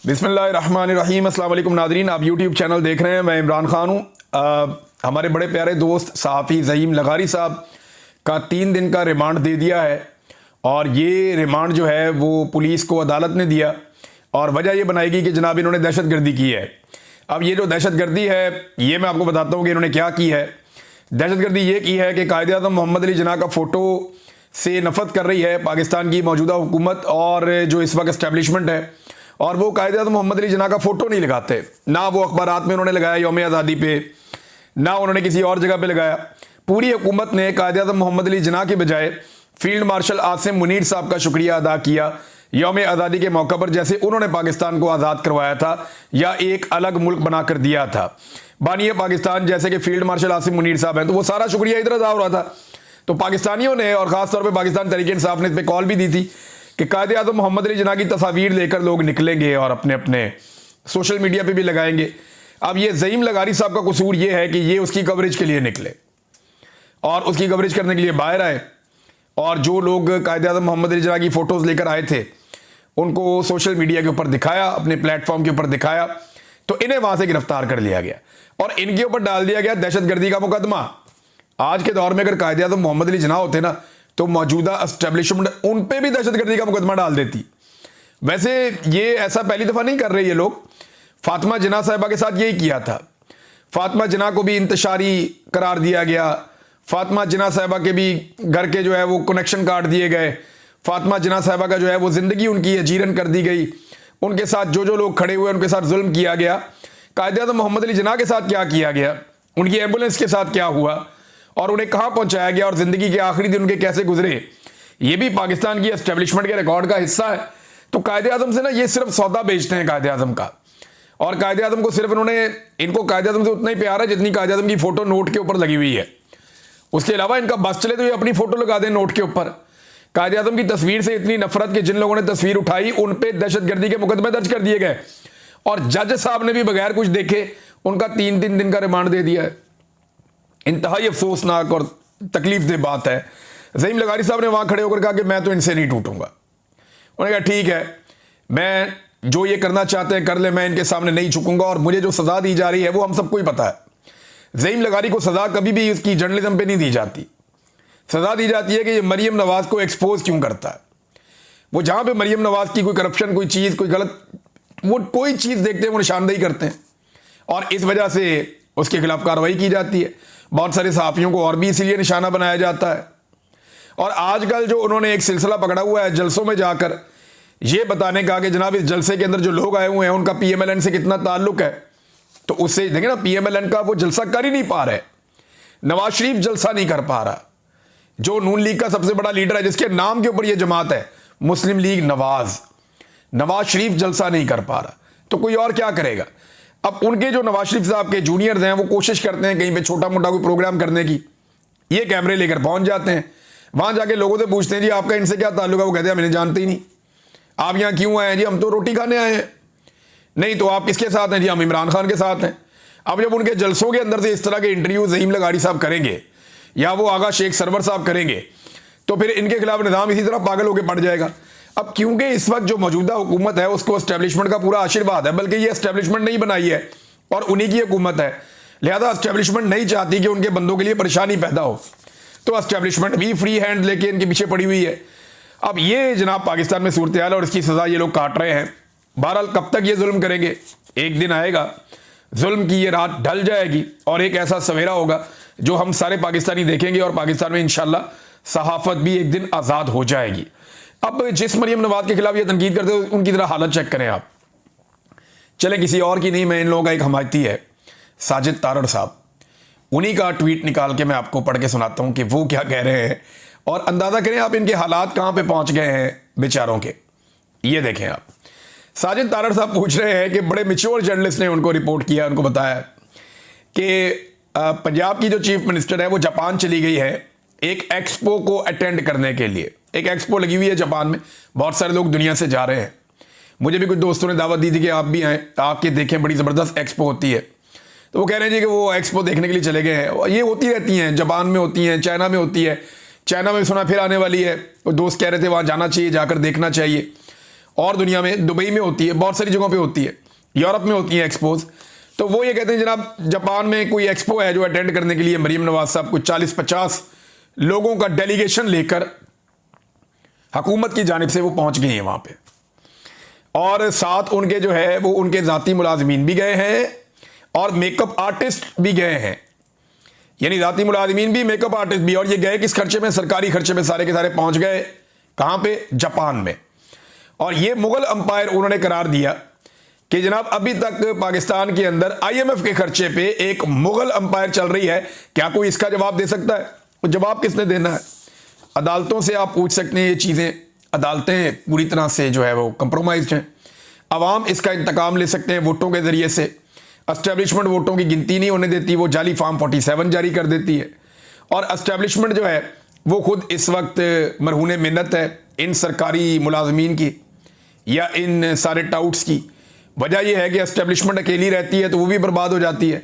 बिस्मिल्लाहिर्रहमानिर्रहीम। अस्सलाम वालेकुम नादरीन, आप यूट्यूब चैनल देख रहे हैं। मैं इमरान खान हूँ। हमारे बड़े प्यारे दोस्त सहाफ़ी ज़हीम लगारी साहब का 3 दिन का रिमांड दे दिया है और ये रिमांड जो है वो पुलिस को अदालत ने दिया और वजह ये बनाएगी कि जनाब इन्होंने दहशतगर्दी की है। अब ये जो दहशतगर्दी है ये मैं आपको बताता हूँ कि इन्होंने क्या की है। दहशतगर्दी ये की है कि कायद-ए-आज़म मोहम्मद अली जिन्ना का फ़ोटो से नफ़रत कर रही है पाकिस्तान की मौजूदा हुकूमत और जो इस वक्त इस्टेब्लिशमेंट है, और वो कायद-ए-आज़म मोहम्मद अली जिन्ना का फ़ोटो नहीं लगाते। ना वो अखबारात में उन्होंने लगाया यौम आज़ादी पे, ना उन्होंने किसी और जगह पे लगाया। पूरी हुकूमत ने कायद-ए-आज़म मोहम्मद अली जिन्ना के बजाय फील्ड मार्शल आसिम मुनीर साहब का शुक्रिया अदा किया यौम आज़ादी के मौके पर, जैसे उन्होंने पाकिस्तान को आज़ाद करवाया था या एक अलग मुल्क बनाकर दिया था। बानिए पाकिस्तान जैसे कि फील्ड मार्शल आसिम मुनीर साहब हैं, तो वो सारा शुक्रिया इधर अदा हो रहा था। तो पाकिस्तानियों ने और ख़ासतौर पर पाकिस्तान तहरीक इंसाफ ने इस पर कॉल भी दी थी कि कायद-ए-आज़म मोहम्मद अली जिन्ना की तस्वीर लेकर लोग निकलेंगे और अपने अपने सोशल मीडिया पे भी लगाएंगे। अब ये ज़हीम लगारी साहब का कसूर ये है कि ये उसकी कवरेज के लिए निकले और उसकी कवरेज करने के लिए बाहर आए, और जो लोग कायद-ए-आज़म मोहम्मद अली जिन्ना की फ़ोटोज़ लेकर आए थे उनको सोशल मीडिया के ऊपर दिखाया, अपने प्लेटफॉर्म के ऊपर दिखाया, तो इन्हें वहाँ से गिरफ्तार कर लिया गया और इनके ऊपर डाल दिया गया दहशतगर्दी का मुकदमा। आज के दौर में अगर कायद-ए-आज़म मोहम्मद अली जिन्ना होते ना तो मौजूदा एस्टेब्लिशमेंट उन पे भी दहशतगर्दी का मुकदमा डाल देती। वैसे ये ऐसा पहली दफ़ा नहीं कर रहे ये लोग। फातिमा जिन्ना साहिबा के साथ यही किया था। फातिमा जिन्ना को भी इंतशारी करार दिया गया। फातिमा जिन्ना साहिबा के भी घर के जो है वो कनेक्शन काट दिए गए। फातिमा जिन्ना साहिबा का जो है वो ज़िंदगी उनकी अजीरन कर दी गई। उनके साथ जो जो लोग खड़े हुए उनके साथ जुल्म किया गया। कायद-ए-आज़म मोहम्मद अली जिन्ना के साथ क्या किया गया, उनकी एम्बुलेंस के साथ क्या हुआ और उन्हें कहाँ पहुँचाया गया और ज़िंदगी के आखिरी दिन उनके कैसे गुजरे, ये भी पाकिस्तान की एस्टेब्लिशमेंट के रिकॉर्ड का हिस्सा है। तो कायद-ए-आज़म से ना ये सिर्फ सौदा बेचते हैं कायद-ए-आज़म का, और कायद-ए-आज़म को सिर्फ इनको कायद-ए-आज़म से उतना ही प्यार है जितनी कायद-ए-आज़म की फ़ोटो नोट के ऊपर लगी हुई है। उसके अलावा इनका बस चले तो ये अपनी फ़ोटो लगा दें नोट के ऊपर। कायद-ए-आज़म की तस्वीर से इतनी नफरत कि जिन लोगों ने तस्वीर उठाई उन पर दहशतगर्दी के मुकदमे दर्ज कर दिए गए और जज साहब ने भी बगैर कुछ देखे उनका 3-3 दिन का रिमांड दे दिया है। इंतहाई अफसोसनाक और तकलीफ दे बात है। ज़हीम लगारी साहब ने वहाँ खड़े होकर कहा कि मैं तो इनसे नहीं टूटूंगा। उन्होंने कहा ठीक है, मैं जो ये करना चाहते हैं कर ले, मैं इनके सामने नहीं झुकूंगा और मुझे जो सज़ा दी जा रही है वो हम सबको ही पता है। ज़हीम लगारी को सज़ा कभी भी उसकी जर्नलिज्म पे नहीं दी जाती। सज़ा दी जाती है कि ये मरीम नवाज़ को एक्सपोज क्यों करता है। वो जहाँ पे मरीम नवाज़ की कोई करप्शन, कोई चीज़, कोई गलत, वो कोई चीज़ देखते हैं वो निशानदेही करते हैं और इस वजह से उसके खिलाफ कार्रवाई की जाती है। बहुत सारे सहाफ़ियों को और भी इसीलिए निशाना बनाया जाता है। और आजकल जो उन्होंने एक सिलसिला पकड़ा हुआ है जलसों में जाकर ये बताने का कि जनाब इस जलसे के अंदर जो लोग आए हुए हैं उनका PMLN से कितना ताल्लुक है, तो उससे देखें ना PMLN का वो जलसा कर ही नहीं पा रहे। नवाज शरीफ जलसा नहीं कर पा रहा, जो नून लीग का सबसे बड़ा लीडर है जिसके नाम के ऊपर यह जमात है मुस्लिम लीग नवाज शरीफ जलसा नहीं कर पा रहा, तो कोई और क्या करेगा। अब उनके जो नवाज शरीफ साहब के जूनियर्स हैं वो कोशिश करते हैं कहीं पे छोटा मोटा कोई प्रोग्राम करने की, ये कैमरे लेकर पहुंच जाते हैं, वहां जाके लोगों से पूछते हैं जी आपका इनसे क्या ताल्लुक है, वो कहते हैं मैंने जानते ही नहीं। आप यहाँ क्यों आए हैं जी, हम तो रोटी खाने आए हैं। नहीं तो आप किसके साथ हैं जी, हम इमरान खान के साथ हैं। अब जब उनके जलसों के अंदर से इस तरह के इंटरव्यू ज़हीम लगारी साहब करेंगे या वो आगा शेख सरवर साहब करेंगे तो फिर इनके खिलाफ निज़ाम इसी तरह पागल होकर पड़ जाएगा। अब क्योंकि इस वक्त जो मौजूदा हुकूमत है उसको एस्टेब्लिशमेंट का पूरा आशीर्वाद है, बल्कि ये एस्टेब्लिशमेंट नहीं बनाई है और उन्हीं की हुकूमत है, लिहाजा एस्टेब्लिशमेंट नहीं चाहती कि उनके बंदों के लिए परेशानी पैदा हो, तो एस्टेब्लिशमेंट भी फ्री हैंड लेके इनके पीछे पड़ी हुई है। अब ये जनाब पाकिस्तान में सूरत हाल है और इसकी सज़ा ये लोग काट रहे हैं। बहरहाल कब तक ये जुल्म करेंगे, एक दिन आएगा जुल्म की ये रात ढल जाएगी और एक ऐसा सवेरा होगा जो हम सारे पाकिस्तानी देखेंगे और पाकिस्तान में इंशाल्लाह सहाफ़त भी एक दिन आज़ाद हो जाएगी। अब जिस मरीम नवाज के खिलाफ ये तनकीद करते हो उनकी तरह हालत चेक करें आप। चले किसी और की नहीं, मैं इन लोगों का एक हमायती है साजिद तारड़ साहब, उन्हीं का ट्वीट निकाल के मैं आपको पढ़ के सुनाता हूं कि वो क्या कह रहे हैं और अंदाज़ा करें आप इनके हालात कहां पे पहुंच गए हैं बेचारों के। ये देखें आप, साजिद तारड़ साहब पूछ रहे हैं कि बड़े मिच्योर जर्नलिस्ट ने उनको रिपोर्ट किया, उनको बताया कि पंजाब की जो चीफ मिनिस्टर है वो जापान चली गई है एक एक्सपो को अटेंड करने के लिए। एक एक्सपो लगी हुई है जापान में, बहुत सारे लोग दुनिया से जा रहे हैं। मुझे भी कुछ दोस्तों ने दावत दी थी कि आप भी आएँ, आके देखें, बड़ी ज़बरदस्त एक्सपो होती है। तो वो कह रहे हैं जी कि वो एक्सपो देखने के लिए चले गए हैं। ये होती रहती हैं, जापान में होती हैं, चाइना में होती है, चाइना में सुना फिर आने वाली है। वो दोस्त कह रहे थे वहाँ जाना चाहिए, जाकर देखना चाहिए। और दुनिया में, दुबई में होती है, बहुत सारी जगहों पे होती है, यूरोप में होती है एक्सपोज। तो वो ये कहते हैं जनाब जापान में कोई एक्सपो है जो अटेंड करने के लिए मरीम नवाज साहब कुछ 40-50 लोगों का डेलीगेशन लेकर हुकूमत की जानिब से वो पहुंच गए हैं वहां पे, और साथ उनके जो है वो उनके जाती मुलाजमीन भी गए हैं और मेकअप आर्टिस्ट भी गए हैं, यानी जाती मुलाजमीन भी, मेकअप आर्टिस्ट भी। और ये गए किस खर्चे में? सरकारी खर्चे में सारे के सारे पहुंच गए। कहां पे? जापान में। और ये मुगल अंपायर उन्होंने करार दिया कि जनाब अभी तक पाकिस्तान के अंदर IMF के खर्चे पे एक मुगल अंपायर चल रही है, क्या कोई इसका जवाब दे सकता है? वो जवाब किसने देना है? अदालतों से आप पूछ सकते हैं ये चीज़ें, अदालतें पूरी तरह से जो है वो कंप्रोमाइज्ड हैं। अवाम इसका इंतकाम ले सकते हैं वोटों के ज़रिए से। एस्टेब्लिशमेंट वोटों की गिनती नहीं होने देती, वो जाली फॉर्म 47 जारी कर देती है। और एस्टेब्लिशमेंट जो है वो खुद इस वक्त मरहून मिन्नत है इन सरकारी मुलाजमीन की या इन सारे टाउट्स की। वजह यह है कि एस्टेब्लिशमेंट अकेली रहती है तो वो भी बर्बाद हो जाती है।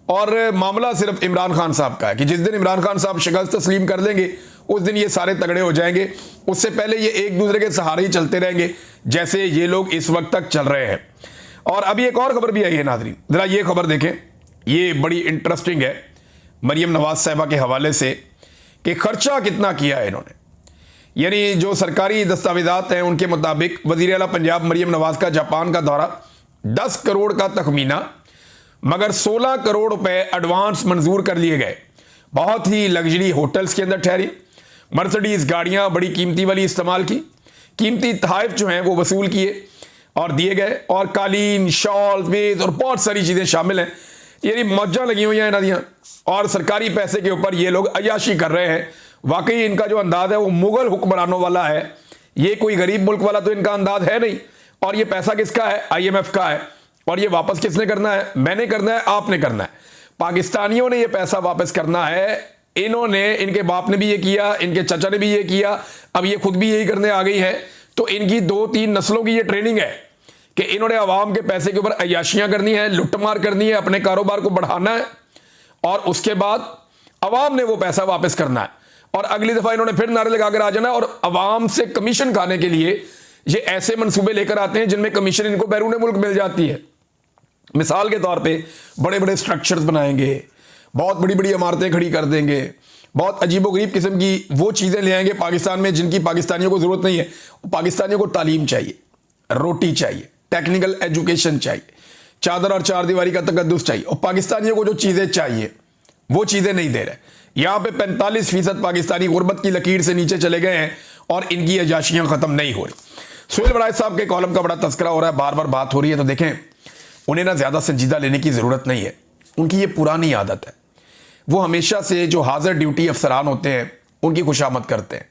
और मामला सिर्फ इमरान खान साहब का है कि जिस दिन इमरान खान साहब शिकस्त तस्लीम कर लेंगे उस दिन ये सारे तगड़े हो जाएंगे। उससे पहले ये एक दूसरे के सहारे ही चलते रहेंगे जैसे ये लोग इस वक्त तक चल रहे हैं। और अभी एक और खबर भी आई है नाज़रीन, जरा ये खबर देखें, ये बड़ी इंटरेस्टिंग है मरीम नवाज साहिबा के हवाले से कि खर्चा कितना किया है इन्होंने। यानी जो सरकारी दस्तावेजात हैं उनके मुताबिक वज़ीर आला पंजाब मरीम नवाज का जापान का दौरा 10 करोड़ का तखमीना, मगर 16 करोड़ रुपए एडवांस मंजूर कर लिए गए। बहुत ही लग्जरी होटल्स के अंदर ठहरी, मर्सिडीज गाड़ियां बड़ी कीमती वाली इस्तेमाल की, कीमती तोहफे जो हैं वो वसूल किए और दिए गए, और कालीन, शॉल, मेज और बहुत सारी चीज़ें शामिल हैं। यानी मौजां लगी हुई हैं नदियाँ, और सरकारी पैसे के ऊपर ये लोग अय्याशी कर रहे हैं। वाकई इनका जो अंदाज है वो मुगल हुक्मरानों वाला है, ये कोई गरीब मुल्क वाला तो इनका अंदाज है नहीं। और ये पैसा किसका है? IMF का है। और ये वापस किसने करना है? मैंने करना है, आपने करना है। पाकिस्तानियों ने ये पैसा वापस करना है। इन्होंने, इनके बाप ने भी ये किया, इनके चाचा ने भी ये किया, अब ये खुद भी यही करने आ गई है। तो इनकी 2-3 नस्लों की ये ट्रेनिंग है कि इन्होंने अवाम के पैसे के ऊपर अय्याशियां करनी है, लुटमार करनी है, अपने कारोबार को बढ़ाना है, और उसके बाद अवाम ने वो पैसा वापस करना है। और अगली दफा इन्होंने फिर नारे लगाकर आ जाना, और अवाम से कमीशन खाने के लिए ये ऐसे मंसूबे लेकर आते हैं जिनमें कमीशन इनको बैरून मुल्क मिल जाती है। मिसाल के तौर पे बड़े बड़े स्ट्रक्चर्स बनाएंगे, बहुत बड़ी बड़ी इमारतें खड़ी कर देंगे, बहुत अजीबोगरीब किस्म की वो चीज़ें ले आएंगे पाकिस्तान में जिनकी पाकिस्तानियों को ज़रूरत नहीं है। पाकिस्तानियों को तालीम चाहिए, रोटी चाहिए, टेक्निकल एजुकेशन चाहिए, चादर और चारदीवारी का तकद्दुस चाहिए, और पाकिस्तानियों को जो चीज़ें चाहिए वो चीज़ें नहीं दे रहे। यहाँ पे 45% पाकिस्तानी गुर्बत की लकीर से नीचे चले गए हैं और इनकी अय्याशियाँ ख़त्म नहीं हो रही। सुहेल बड़ाई साहब के कॉलम का बड़ा तस्करा हो रहा है, बार बार बात हो रही है, तो देखें उन्हें ना ज़्यादा संजीदा लेने की ज़रूरत नहीं है। उनकी ये पुरानी आदत है, वो हमेशा से जो हाजिर ड्यूटी अफसरान होते हैं उनकी खुशामद करते हैं,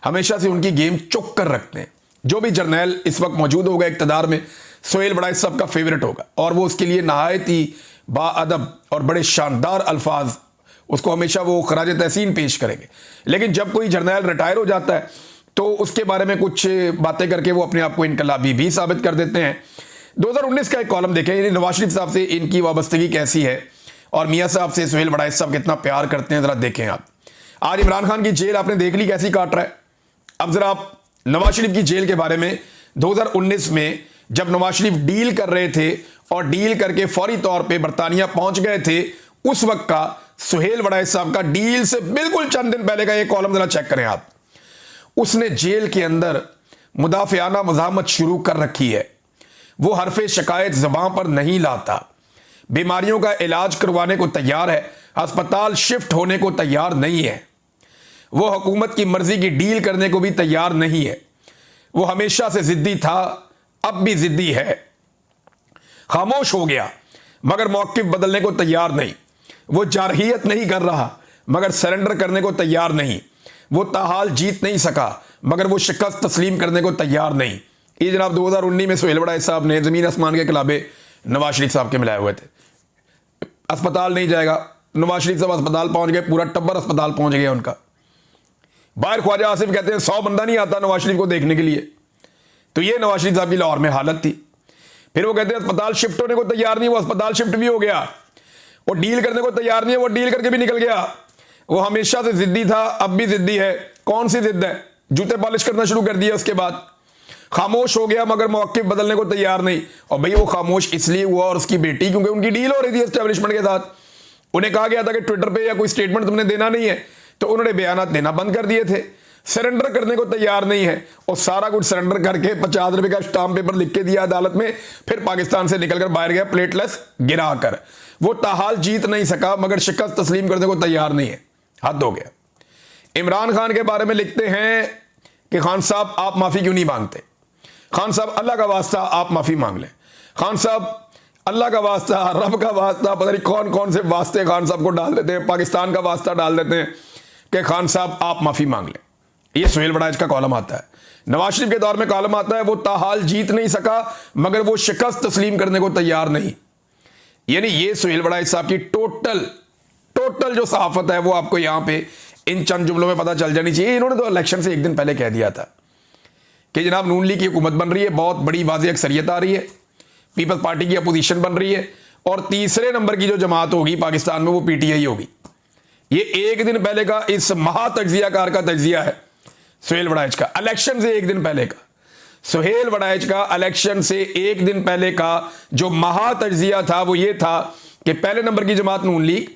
हमेशा से उनकी गेम चुक कर रखते हैं। जो भी जर्नैल इस वक्त मौजूद होगा इक़्तिदार में, सुहेल बड़ाई साहब का फेवरेट होगा, और वो उसके लिए नहायत ही बाअदब और बड़े शानदार अल्फाज उसको हमेशा वो खराज तहसीन पेश करेंगे। लेकिन जब कोई जर्नैल रिटायर हो जाता है तो उसके बारे में कुछ बातें करके वो अपने आप को इनकलाबी भी साबित कर देते हैं। 2019 का एक कॉलम देखें, यानी नवाज शरीफ साहब से इनकी वाबस्तगी कैसी है और मियाँ साहब से सुहेल बड़ाई साहब कितना प्यार करते हैं, ज़रा देखें आप। आज इमरान खान की जेल आपने देख ली कैसी काट रहा है। अब ज़रा आप नवाज शरीफ की जेल के बारे में 2019 में जब नवाज शरीफ डील कर रहे थे और डील करके फौरी तौर पर बरतानिया पहुंच गए थे, उस वक्त का सुहेल बड़ाई साहब का डील से बिल्कुल चंद दिन पहले का ये कॉलम ज़रा चेक करें आप। उसने जेल के अंदर मुदाफियाना मज़ामत शुरू कर रखी है। वो हरफे शिकायत ज़बान पर नहीं लाता, बीमारियों का इलाज करवाने को तैयार है, अस्पताल शिफ्ट होने को तैयार नहीं है, वो हुकूमत की मर्जी की डील करने को भी तैयार नहीं है। वो हमेशा से ज़िद्दी था, अब भी ज़िद्दी है। खामोश हो गया मगर मौक़िफ़ बदलने को तैयार नहीं। वो जारहियत नहीं कर रहा मगर सरेंडर करने को तैयार नहीं। वो ताहाल जीत नहीं सका मगर वो शिकस्त तस्लीम करने को तैयार नहीं। ये जनाब 2019 में सुहेल बड़ाई साहब ने ज़मीन आसमान के खिलाफे नवाज शरीफ साहब के मिलाए हुए थे। अस्पताल नहीं जाएगा, नवाज शरीफ साहब अस्पताल पहुंच गए, पूरा टब्बर अस्पताल पहुंच गया उनका। बाहर ख्वाजा आसिफ कहते हैं 100 बंदा नहीं आता नवाज शरीफ को देखने के लिए। तो ये नवाज शरीफ साहब की लाहौर में हालत थी। फिर वो कहते हैं अस्पताल शिफ्ट होने को तैयार नहीं, वो अस्पताल शिफ्ट भी हो गया। वो डील करने को तैयार नहीं है, वो डील करके भी निकल गया। वो हमेशा से जिद्दी था, अब भी जिद्दी है। कौन सी जिद है? जूते पॉलिश करना शुरू कर दिया उसके बाद। खामोश हो गया मगर मौक़िफ़ बदलने को तैयार नहीं। और भाई वो खामोश इसलिए हुआ और उसकी बेटी, क्योंकि उनकी डील हो रही थी एस्टेब्लिशमेंट के साथ। उन्हें कहा गया था कि ट्विटर पे या कोई स्टेटमेंट तुमने देना नहीं है, तो उन्होंने बयान देना बंद कर दिए थे। सरेंडर करने को तैयार नहीं है और सारा कुछ सरेंडर करके 50 रुपए का स्टाम्प पेपर लिख के दिया अदालत में, फिर पाकिस्तान से निकलकर बाहर गया प्लेटलेस गिराकर। वो ताहाल जीत नहीं सका मगर शिकस्त तस्लीम करने को तैयार नहीं है। हद हो गया। इमरान खान के बारे में लिखते हैं कि खान साहब आप माफी क्यों नहीं मांगते? खान साहब अल्लाह का वास्ता आप माफी मांग लें। खान साहब अल्लाह का वास्ता, रब का वास्ता, पता नहीं कौन कौन से वास्ते खान साहब को डाल देते हैं, पाकिस्तान का वास्ता डाल देते हैं कि खान साहब आप माफी मांग लें। ये सुहेल वड़ाइच का कॉलम आता है। नवाज शरीफ के दौर में कॉलम आता है वो ताहाल जीत नहीं सका मगर वो शिकस्त तस्लीम करने को तैयार नहीं। यानी ये सुहेल वड़ाइच साहब की टोटल जो सहाफत है वो आपको यहां पे इन चंद जुमलों में पता चल जानी चाहिए। इन्होंने तो इलेक्शन से एक दिन पहले कह दिया था कि जनाब नून लीग की हुकूमत बन रही है, बहुत बड़ी वाज़ेह अक्सरियत आ रही है, पीपल्स पार्टी की अपोजिशन बन रही है और तीसरे नंबर की जो जमात होगी पाकिस्तान में वो पीटीआई होगी। ये एक दिन पहले का इस महा तज्जियाकार का तज्जिया है सुहेल वड़ाइच का, इलेक्शन से एक दिन पहले का। सुहेल वड़ाइच का इलेक्शन से एक दिन पहले का जो महा तज्जिया था वो ये था कि पहले नंबर की जमात नून लीग,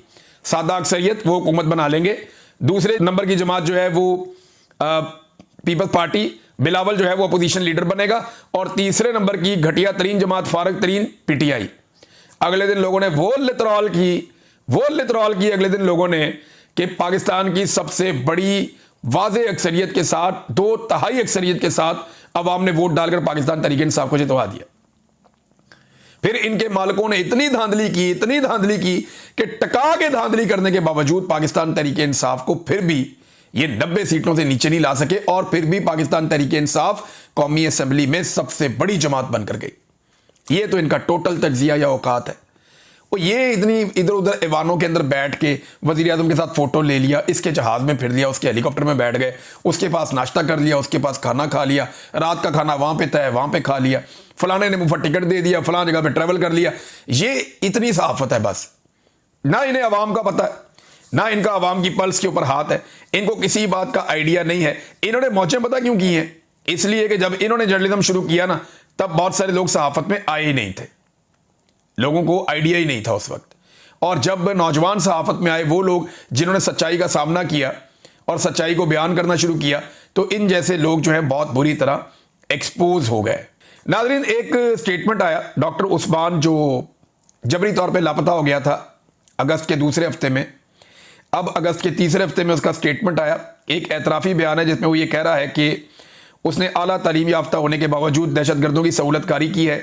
सादा अक्सरियत, वो हुकूमत बना लेंगे। दूसरे नंबर की जमात जो है वो पीपल्स पार्टी, बिलावल जो है वो अपोजिशन लीडर बनेगा। और तीसरे नंबर की घटिया तरीन जमात, फारग तरीन, पीटीआई। अगले दिन लोगों ने वो लितरॉल की अगले दिन लोगों ने कि पाकिस्तान की सबसे बड़ी वाज़ेह अक्सरियत के साथ, 2/3 अक्सरियत के साथ अवाम ने वोट डालकर पाकिस्तान तहरीक इंसाफ को जितवा दिया। फिर इनके मालिकों ने इतनी धांधली की कि टका के धांधली करने के बावजूद पाकिस्तान तहरीक इंसाफ को फिर भी ये 90 सीटों से नीचे नहीं ला सके और फिर भी पाकिस्तान तहरीक इंसाफ कौमी असेंबली में सबसे बड़ी जमात बनकर गई। ये तो इनका टोटल तज्जिया या औकात है। और ये इतनी इधर उधर ऐवानों के अंदर बैठ के वज़ीर आज़म के साथ फोटो ले लिया, इसके जहाज में फिर लिया, उसके हेलीकॉप्टर में बैठ गए, उसके पास नाश्ता कर लिया, उसके पास खाना खा लिया, रात का खाना वहां पे तय वहां पे खा लिया, फलाने ने मुफ्त टिकट दे दिया, फलां जगह पे ट्रैवल कर लिया। ये इतनी सहाफत है बस। ना इन्हें अवाम का पता है, ना इनका अवाम की पल्स के ऊपर हाथ है, इनको किसी बात का आइडिया नहीं है। इन्होंने मौजें पता क्यों की हैं? इसलिए कि जब इन्होंने जर्नलिज्म शुरू किया ना तब बहुत सारे लोग सहाफत में आए ही नहीं थे, लोगों को आइडिया ही नहीं था उस वक्त। और जब नौजवान सहाफत में आए वो लोग जिन्होंने सच्चाई का सामना किया और सच्चाई को बयान करना शुरू किया, तो इन जैसे लोग जो है बहुत बुरी तरह एक्सपोज हो गए। नाज़रीन, एक स्टेटमेंट आया डॉक्टर उस्मान जो जबरी तौर पे लापता हो गया था अगस्त के दूसरे हफ्ते में, अब अगस्त के तीसरे हफ्ते में उसका स्टेटमेंट आया। एक एतराफ़ी बयान है जिसमें वो ये कह रहा है कि उसने आला तालीम याफ्ता होने के बावजूद दहशतगर्दों की सहूलतकारी की है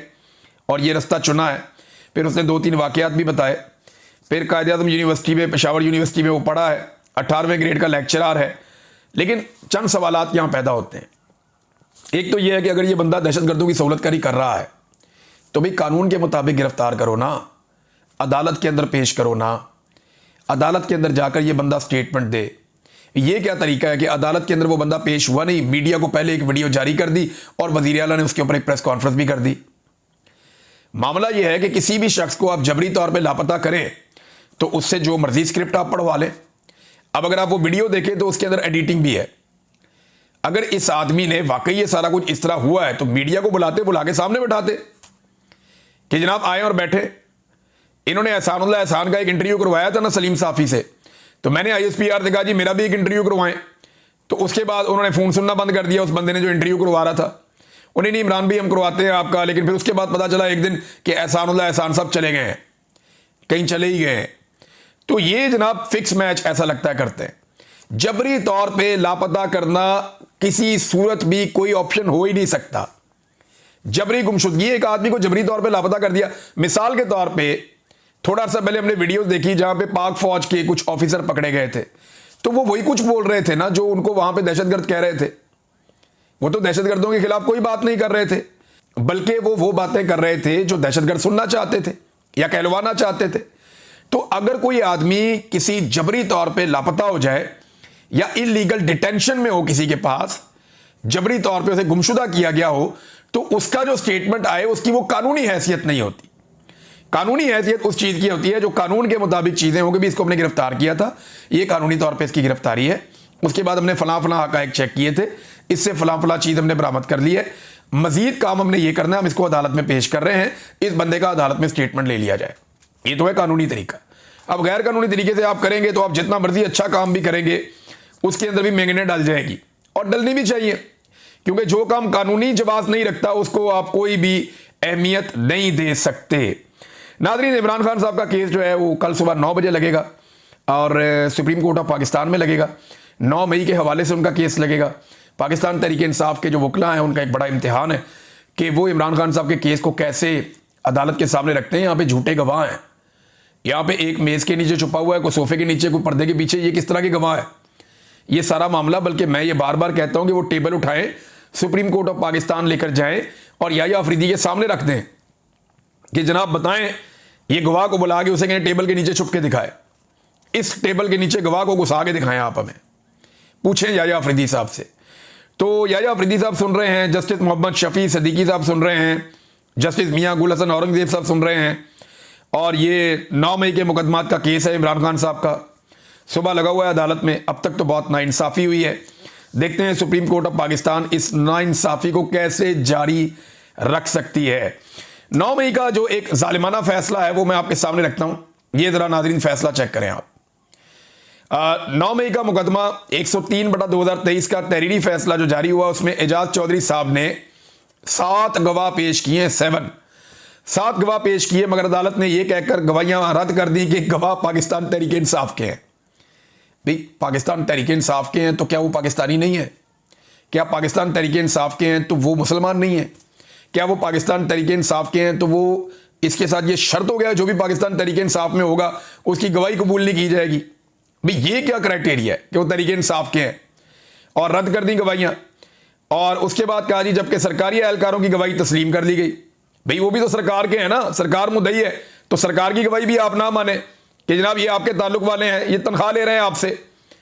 और ये रास्ता चुना है। फिर उसने 2-3 वाक़यात भी बताए। फिर कायद-ए-आज़म यूनिवर्सिटी में, पेशावर यूनिवर्सिटी में वो पढ़ा है, 18वें ग्रेड का लेक्चरर है। लेकिन चंद सवालात यहाँ पैदा होते हैं। एक तो ये है कि अगर ये बंदा दहशतगर्दों की सहूलतकारी कर रहा है तो भाई कानून के मुताबिक गिरफ्तार करो ना, अदालत के अंदर पेश करो ना, अदालत के अंदर जाकर ये बंदा स्टेटमेंट दे। ये क्या तरीका है कि अदालत के अंदर वो बंदा पेश हुआ नहीं, मीडिया को पहले एक वीडियो जारी कर दी और वज़ीर आला ने उसके ऊपर एक प्रेस कॉन्फ्रेंस भी कर दी। मामला यह है कि किसी भी शख्स को आप जबरी तौर पे लापता करें तो उससे जो मर्जी स्क्रिप्ट आप पढ़वा लें। अब अगर आप वो वीडियो देखें तो उसके अंदर एडिटिंग भी है। अगर इस आदमी ने वाकई ये सारा कुछ इस तरह हुआ है तो मीडिया को बुला के सामने बैठाते कि जनाब आए और बैठे। इन्होंने एहसानुल्लाह एहसान का एक इंटरव्यू करवाया था ना सलीम साफ़ी से, तो मैंने ISPR से कहा जी मेरा भी एक इंटरव्यू करवाएं, तो उसके बाद उन्होंने फ़ोन सुनना बंद कर दिया उस बंदे ने जो इंटरव्यू करवा रहा था। उन्हें नहीं इमरान भी हम करवाते हैं आपका, लेकिन फिर उसके बाद पता चला एक दिन कि एहसानुल्लाह एहसान साहब चले गए हैं, कहीं चले ही गए हैं। तो ये जनाब फिक्स मैच ऐसा लगता है करते हैं। जबरी तौर पे लापता करना किसी सूरत भी कोई ऑप्शन हो ही नहीं सकता। जबरी गुमशुदगी, एक आदमी को जबरी तौर पे लापता कर दिया। मिसाल के तौर पे थोड़ा सा पहले हमने वीडियो देखी जहां पे पाक फौज के कुछ ऑफिसर पकड़े गए थे, तो वो वही कुछ बोल रहे थे ना जो उनको वहां पे दहशतगर्द कह रहे थे। वो तो दहशतगर्दों के खिलाफ कोई बात नहीं कर रहे थे, बल्कि वो बातें कर रहे थे जो दहशतगर्द सुनना चाहते थे या कहलवाना चाहते थे। तो अगर कोई आदमी किसी जबरी तौर पे लापता हो जाए या इलीगल डिटेंशन में हो, किसी के पास जबरी तौर पे उसे गुमशुदा किया गया हो, तो उसका जो स्टेटमेंट आए उसकी वो कानूनी हैसियत नहीं होती। कानूनी हैसियत उस चीज की होती है जो कानून के मुताबिक चीजें होंगी। भी इसको हमने गिरफ्तार किया था, ये कानूनी तौर पे इसकी गिरफ्तारी है। उसके बाद हमने फलां हकायक चेक किए थे, इससे फलां चीज हमने बरामद कर ली है। मजीद काम हमने ये करना है, हम इसको अदालत में पेश कर रहे हैं, इस बंदे का अदालत में स्टेटमेंट ले लिया जाए। ये तो है कानूनी तरीका। अब गैर कानूनी तरीके से आप करेंगे तो आप जितना मर्जी अच्छा काम भी करेंगे उसके अंदर भी महंगे डाल जाएगी, और डलनी भी चाहिए, क्योंकि जो काम कानूनी जवाब नहीं रखता उसको आप कोई भी अहमियत नहीं दे सकते। नाज़रीन, इमरान खान साहब का केस जो है वो कल सुबह 9 बजे लगेगा और सुप्रीम कोर्ट ऑफ पाकिस्तान में लगेगा। 9 मई के हवाले से उनका केस लगेगा। पाकिस्तान तहरीक इंसाफ के जो वकला हैं उनका एक बड़ा इम्तिहान है कि वो इमरान खान साहब के केस को कैसे अदालत के सामने रखते हैं। यहाँ पे झूठे गवाह हैं, यहाँ पे एक मेज़ के नीचे छुपा हुआ है, कोई सोफे के नीचे, कोई पर्दे के पीछे, ये किस तरह के गवाह है ये सारा मामला। बल्कि मैं ये बार बार कहता हूँ कि वो टेबल उठाएं, सुप्रीम कोर्ट ऑफ पाकिस्तान लेकर जाएं और याह्या अफरीदी के सामने रख दें कि जनाब बताएं, ये गवाह को बुला के उसे कहें टेबल के नीचे छुप के दिखाए, इस टेबल के नीचे गवाह को घुसा के दिखाएं, आप हमें पूछें याह्या अफरीदी साहब से। तो याह्या अफरीदी साहब सुन रहे हैं, जस्टिस मोहम्मद शफी सदीकी साहब सुन रहे हैं, जस्टिस मियां गुल हसन औरंगजेब साहब सुन रहे हैं, और ये 9 मई के मुकदमात का केस है इमरान खान साहब का, सुबह लगा हुआ है अदालत में। अब तक तो बहुत नाइंसाफ़ी हुई है, देखते हैं सुप्रीम कोर्ट ऑफ पाकिस्तान इस नाइंसाफ़ी को कैसे जारी रख सकती है। 9 मई का जो एक जालिमाना फैसला है वो मैं आपके सामने रखता हूं, ये ज़रा नाज़रीन फैसला चेक करें आप। 9 मई का मुकदमा 103/2023 का तहरीरी फैसला जो जारी हुआ, उसमें एजाज चौधरी साहब ने 7 गवाह पेश किए, 7 गवाह पेश किए, मगर अदालत ने यह कहकर गवाहियां रद्द कर दी कि गवाह पाकिस्तान तहरीक इंसाफ के हैं। भाई पाकिस्तान तहरीक इंसाफ के हैं तो क्या वो पाकिस्तानी नहीं है? क्या पाकिस्तान तहरीक इंसाफ के हैं तो वो मुसलमान नहीं है? क्या वो पाकिस्तान तहरीक इंसाफ के हैं तो वो इसके साथ ये शर्त हो गया जो भी पाकिस्तान तहरीक इंसाफ में होगा उसकी गवाही कबूल नहीं की जाएगी? भाई ये क्या क्राइटेरिया है कि वो तहरीक इंसाफ के हैं? और रद्द कर दी गवाहियां, और उसके बाद कहा जी जबकि सरकारी एहलकारों की गवाही तस्लीम कर ली गई। भाई वो भी तो सरकार के हैं ना, सरकार मुद्दई है, तो सरकार की गवाही भी आप ना माने कि जनाब ये आपके ताल्लुक वाले हैं, ये तनख्वाह ले रहे हैं आपसे,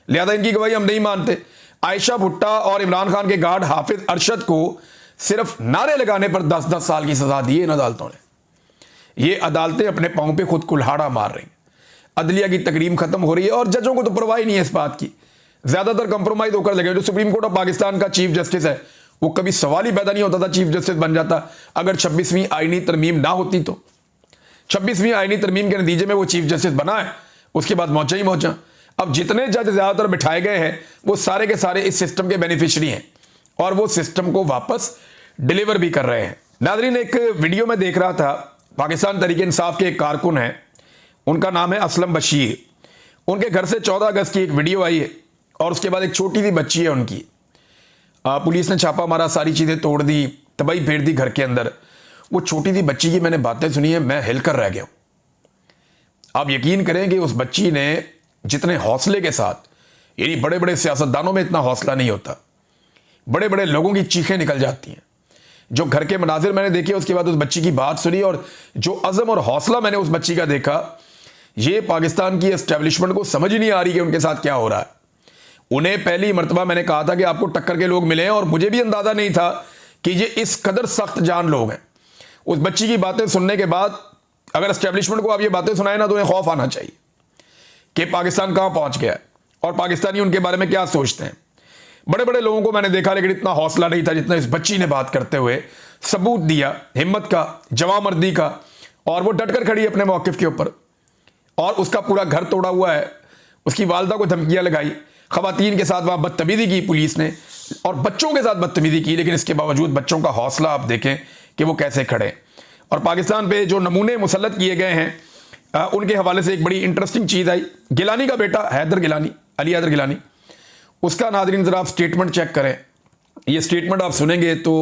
लिहाजा इनकी गवाही हम नहीं मानते। आयशा भुट्टा और इमरान खान के गार्ड हाफिज अरशद को सिर्फ नारे लगाने पर 10-10 साल की सजा दी है इन अदालतों ने। ये अदालतें अपने पांव पे खुद कुल्हाड़ा मार रही हैं, अदलिया की तकरीम खत्म हो रही है, और जजों को तो परवाह ही नहीं है इस बात की, ज्यादातर कंप्रोमाइज होकर लगे। जो सुप्रीम कोर्ट ऑफ पाकिस्तान का चीफ जस्टिस है वो कभी सवाल ही पैदा नहीं होता था चीफ जस्टिस बन जाता अगर 26वीं आईनी तरमीम ना होती। तो 26वीं आईनी तरमीम के नतीजे में वो चीफ जस्टिस बना है, उसके बाद मौजा ही मौजा। अब जितने जज ज्यादातर बिठाए गए हैं वो सारे के सारे इस सिस्टम के बेनिफिशियरी हैं और वो सिस्टम को वापस डिलीवर भी कर रहे हैं। नाज़रीन, एक वीडियो में देख रहा था, पाकिस्तान तहरीक इंसाफ के एक कारकुन हैं, उनका नाम है असलम बशीर। उनके घर से 14 अगस्त की एक वीडियो आई है और उसके बाद एक छोटी सी बच्ची है उनकी, पुलिस ने छापा मारा, सारी चीज़ें तोड़ दी, तबाही फेर दी घर के अंदर। वो छोटी सी बच्ची की मैंने बातें सुनी है, मैं हिलकर रह गया हूं। आप यकीन करें कि उस बच्ची ने जितने हौसले के साथ, यानी बड़े बड़े सियासतदानों में इतना हौसला नहीं होता, बड़े बड़े लोगों की चीखें निकल जाती हैं, जो घर के मनाजिर मैंने देखे, उसके बाद उस बच्ची की बात सुनी और जो अज़म और हौसला मैंने उस बच्ची का देखा, ये पाकिस्तान की एस्टेब्लिशमेंट को समझ ही नहीं आ रही कि उनके साथ क्या हो रहा है। उन्हें पहली मरतबा मैंने कहा था कि आपको टक्कर के लोग मिले हैं, और मुझे भी अंदाजा नहीं था कि ये इस कदर सख्त जान लोग हैं। उस बच्ची की बातें सुनने के बाद अगर एस्टेब्लिशमेंट को आप ये बातें सुनाए ना तो उन्हें खौफ आना चाहिए कि पाकिस्तान कहां पहुंच गया है और पाकिस्तानी उनके बारे में क्या सोचते हैं। बड़े बड़े लोगों को मैंने देखा, लेकिन इतना हौसला नहीं था जितना इस बच्ची ने बात करते हुए सबूत दिया, हिम्मत का, जवामर्दी का, और वो डटकर खड़ी अपने मौकिफ के ऊपर। और उसका पूरा घर तोड़ा हुआ है, उसकी वालदा को धमकियां लगाई, खवातीन के साथ वहां बदतमीजी की पुलिस ने, और बच्चों के साथ बदतमीजी की, लेकिन इसके बावजूद बच्चों का हौसला आप देखें कि वो कैसे खड़े। और पाकिस्तान पे जो नमूने मुसल्लत किए गए हैं उनके हवाले से एक बड़ी इंटरेस्टिंग चीज़ आई। गिलानी का बेटा हैदर गिलानी, अली हैदर गिलानी, उसका नाज़रीन ज़रा आप स्टेटमेंट चेक करें। ये स्टेटमेंट आप सुनेंगे तो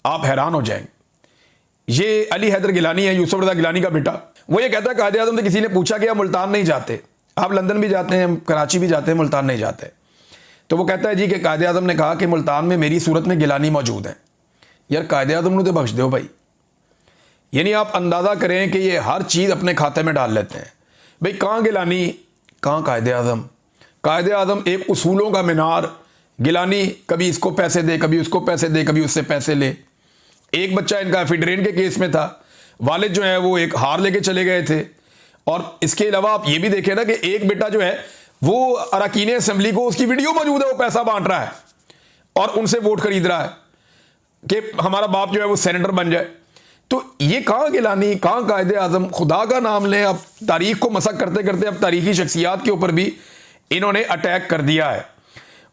आप हैरान हो जाएंगे। ये अली हैदर गिलानी है, यूसुफ रज़ा गिलानी का बेटा। वो ये कहता है कायदे आज़म से किसी ने पूछा कि आप मुल्तान नहीं जाते, आप लंदन भी जाते हैं, कराची भी जाते हैं, मुल्तान नहीं जाते। तो वो कहता है जी कि कायदे आज़म ने कहा कि मुल्तान में मेरी सूरत में गिलानी मौजूद है। यार कायदे आज़म ने तो बख्श दो भाई, यानी आप अंदाज़ा करें कि ये हर चीज़ अपने खाते में डाल लेते हैं। भाई कहाँ गिलानी, कहाँ कायदे आज़म। कायदे आज़म एक उसूलों का मीनार, गिलानी कभी इसको पैसे दे, कभी उसको पैसे दे, कभी उससे पैसे ले। एक बच्चा इनका फिडरेन के केस में था, वालिद जो है वो एक हार लेके चले गए थे। और इसके अलावा आप ये भी देखें ना कि एक बेटा जो है वो अरकान असेंबली को, उसकी वीडियो मौजूद है, वो पैसा बांट रहा है और उनसे वोट खरीद रहा है। कि हमारा बाप जो है वो सेनेटर बन जाए। तो ये कहाँ गिलानी, कहाँ कायदे आजम, खुदा का नाम लें। अब तारीख को मसक करते करते अब तारीखी शख्सियात के ऊपर भी इन्होंने अटैक कर दिया है।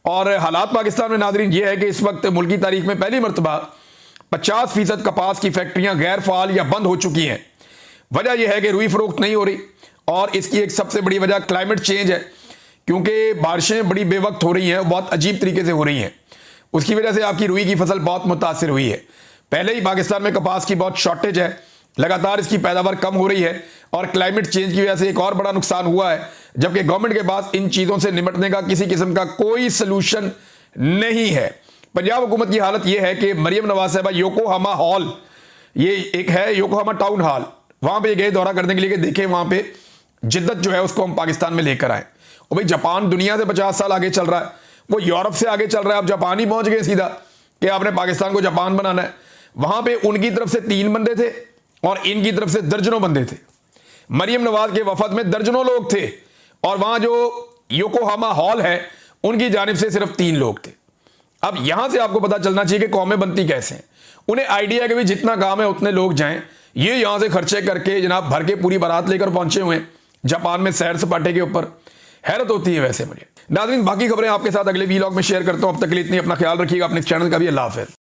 और हालात पाकिस्तान में नाजरीन ये है कि इस वक्त मुल्की तारीख में पहली मरतबा 50% कपास की फैक्ट्रियां गैर फाल या बंद हो चुकी हैं। वजह यह है कि रुई फरोख्त नहीं हो रही, और इसकी एक सबसे बड़ी वजह क्लाइमेट चेंज है, क्योंकि बारिशें बड़ी बेवक्त हो रही हैं, बहुत अजीब तरीके से हो रही हैं। उसकी वजह से आपकी रुई की फसल बहुत मुतासिर हुई है। पहले ही पाकिस्तान में कपास की बहुत शॉर्टेज है, लगातार इसकी पैदावार कम हो रही है, और क्लाइमेट चेंज की वजह से एक और बड़ा नुकसान हुआ है, जबकि गवर्नमेंट के पास इन चीज़ों से निपटने का किसी किस्म का कोई सलूशन नहीं है। पंजाब हुकूमत की हालत यह है कि मरियम नवाज साहबा योकोहामा हॉल, ये एक है योकोहामा टाउन हॉल, वहां पे गए दौरा करने के लिए कि देखें वहां पे जिद्दत जो है उसको हम पाकिस्तान में लेकर आए। और भाई जापान दुनिया से 50 साल आगे चल रहा है, वो यूरोप से आगे चल रहा है, अब जापान ही पहुंच गए सीधा कि आपने पाकिस्तान को जापान बनाना है। वहां पे उनकी तरफ से 3 बंदे थे और इनकी तरफ से दर्जनों बंदे थे। मरियम नवाज के वफद में दर्जनों लोग थे, और वहां जो योकोहामा हॉल है उनकी जानिब से सिर्फ 3 लोग थे। अब यहां से आपको पता चलना चाहिए कि कौमें बनती कैसे हैं। उन्हें आइडिया है कि भाई जितना काम है उतने लोग जाएं। ये यहां से खर्चे करके जनाब भर के पूरी बारात लेकर पहुंचे हुए हैं जापान में सैर सपाटे के ऊपर। हैरत होती है वैसे मुझे। नाज़रीन, बाकी खबरें आपके साथ अगले वीलॉग में शेयर करता हूं। अब तक के लिए इतनी, अपना ख्याल रखिएगा, अपने चैनल का भी। अल्लाह हाफ़िज़।